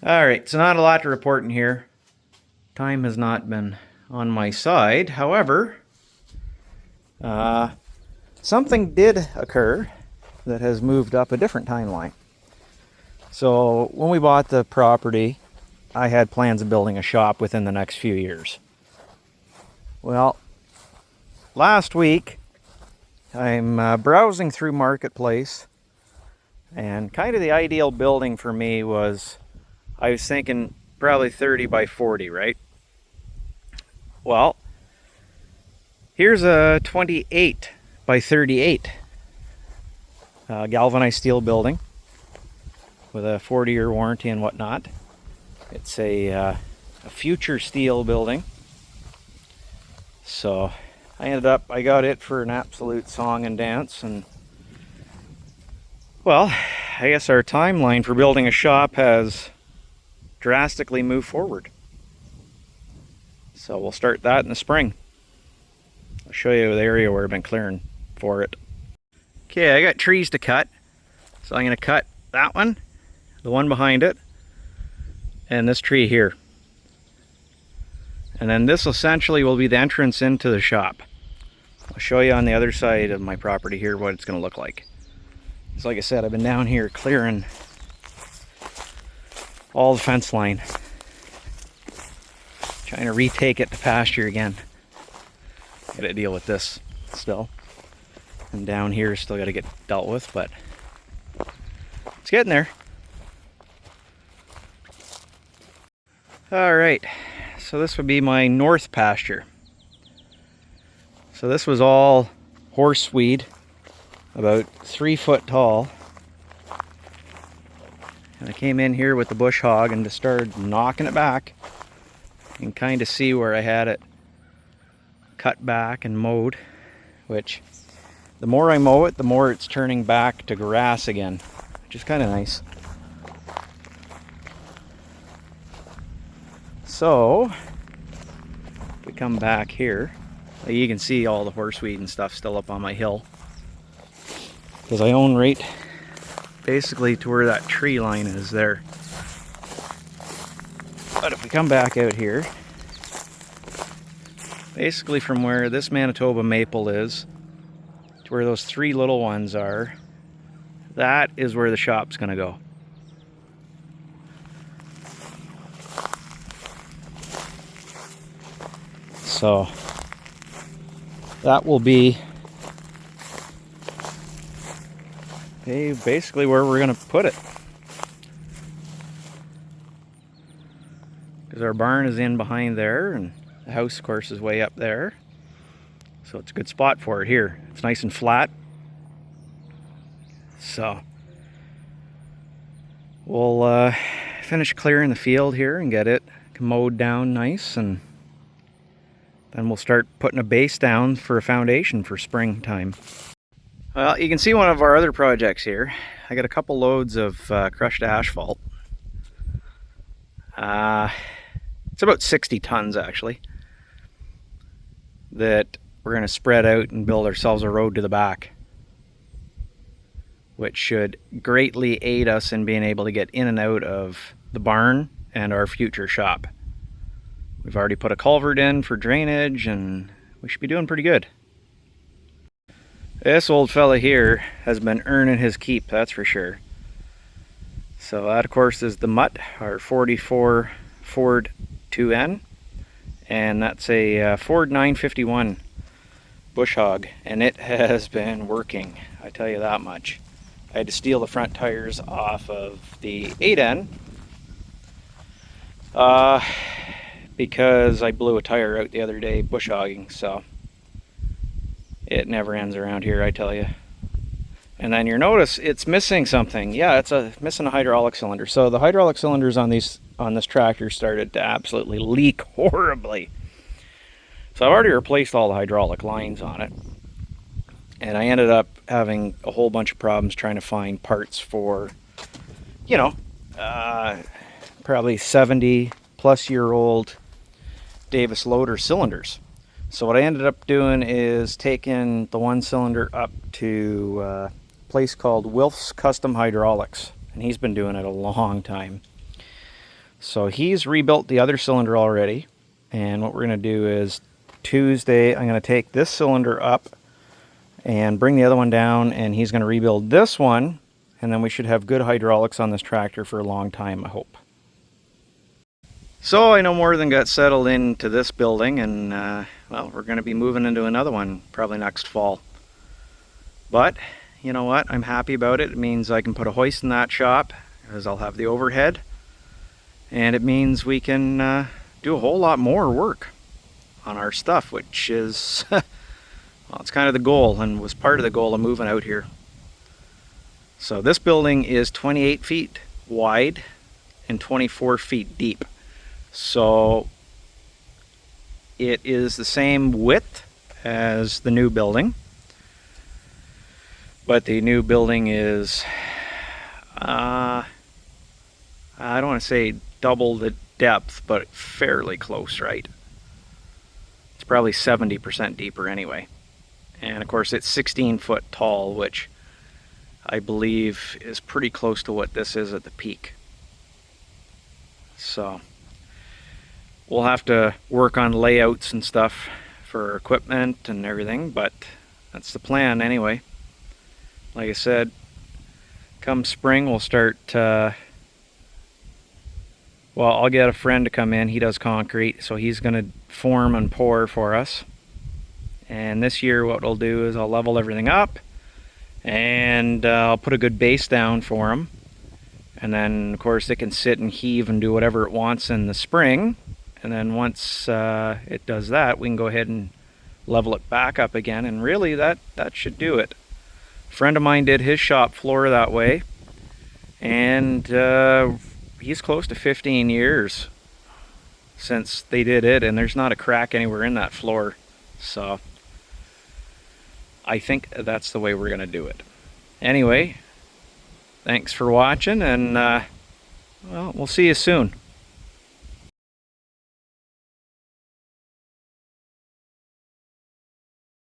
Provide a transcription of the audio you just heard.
Alright, so not a lot to report in here. Time has not been on my side. However, something did occur that has moved up a different timeline. So when we bought the property, I had plans of building a shop within the next few years. Well, last week I'm browsing through Marketplace, and kind of the ideal building for me was, I was thinking probably 30 by 40, right? Well, here's a 28 by 38 galvanized steel building with a 40-year warranty and whatnot. It's a future steel building. So I got it for an absolute song and dance. And well, I guess our timeline for building a shop has drastically moved forward. So we'll start that in the spring. I'll show you the area where I've been clearing for it. Okay, I got trees to cut. So I'm going to cut that one, the one behind it, and this tree here. And then this essentially will be the entrance into the shop. I'll show you on the other side of my property here what it's going to look like. So like I said, I've been down here clearing all the fence line, trying to retake it to pasture again. Got to deal with this still, and down here still got to get dealt with, but it's getting there. All right, so this would be my north pasture. So this was all horseweed, about 3 foot tall. And I came in here with the bush hog and just started knocking it back. You can kind of see where I had it cut back and mowed, which the more I mow it, the more it's turning back to grass again, which is kind of nice. So if we come back here, you can see all the horseweed and stuff still up on my hill, because I own right basically to where that tree line is there. But if we come back out here, basically from where this Manitoba maple is to where those 3 little ones are, that is where the shop's gonna go. So that will be basically where we're gonna put it, because our barn is in behind there, and the house of course is way up there, so it's a good spot for it here. It's nice and flat. So we'll finish clearing the field here and get it mowed down nice, and then we'll start putting a base down for a foundation for springtime. Well, you can see one of our other projects here. I got a couple loads of crushed asphalt. It's about 60 tons actually, that we're going to spread out and build ourselves a road to the back, which should greatly aid us in being able to get in and out of the barn and our future shop. We've already put a culvert in for drainage, and we should be doing pretty good. This old fella here has been earning his keep, that's for sure. So that of course is the Mutt, our 44 Ford 2N, and that's a Ford 951 bush hog, and it has been working, I tell you that much. I had to steal the front tires off of the 8N because I blew a tire out the other day bush hogging, so it never ends around here, I tell you. And then you notice it's missing something. Yeah, it's missing a hydraulic cylinder. So the hydraulic cylinders on this tractor started to absolutely leak horribly. So I've already replaced all the hydraulic lines on it, and I ended up having a whole bunch of problems trying to find parts for, you know, probably 70-plus-year-old Davis Loader cylinders. So what I ended up doing is taking the one cylinder up to a place called Wilf's Custom Hydraulics, and he's been doing it a long time. So he's rebuilt the other cylinder already. And what we're going to do is Tuesday, I'm going to take this cylinder up and bring the other one down, and he's going to rebuild this one, and then we should have good hydraulics on this tractor for a long time, I hope. So I no more than got settled into this building, and well, we're going to be moving into another one probably next fall. But you know what, I'm happy about it. It means I can put a hoist in that shop, because I'll have the overhead, and it means we can do a whole lot more work on our stuff, which is well, it's kind of the goal, and was part of the goal of moving out here. So this building is 28 feet wide and 24 feet deep. So it is the same width as the new building, but the new building is, I don't want to say double the depth, but fairly close, right? It's probably 70% deeper anyway. And of course it's 16 foot tall, which I believe is pretty close to what this is at the peak. So we'll have to work on layouts and stuff for equipment and everything, but that's the plan anyway. Like I said, come spring we'll start, well, I'll get a friend to come in. He does concrete, so he's going to form and pour for us. And this year what I'll do is I'll level everything up, and I'll put a good base down for them. And then of course it can sit and heave and do whatever it wants in the spring. And then once it does that, we can go ahead and level it back up again. And really that should do it. A friend of mine did his shop floor that way, and he's close to 15 years since they did it, and there's not a crack anywhere in that floor. So I think that's the way we're going to do it. Anyway, thanks for watching, and well, we'll see you soon.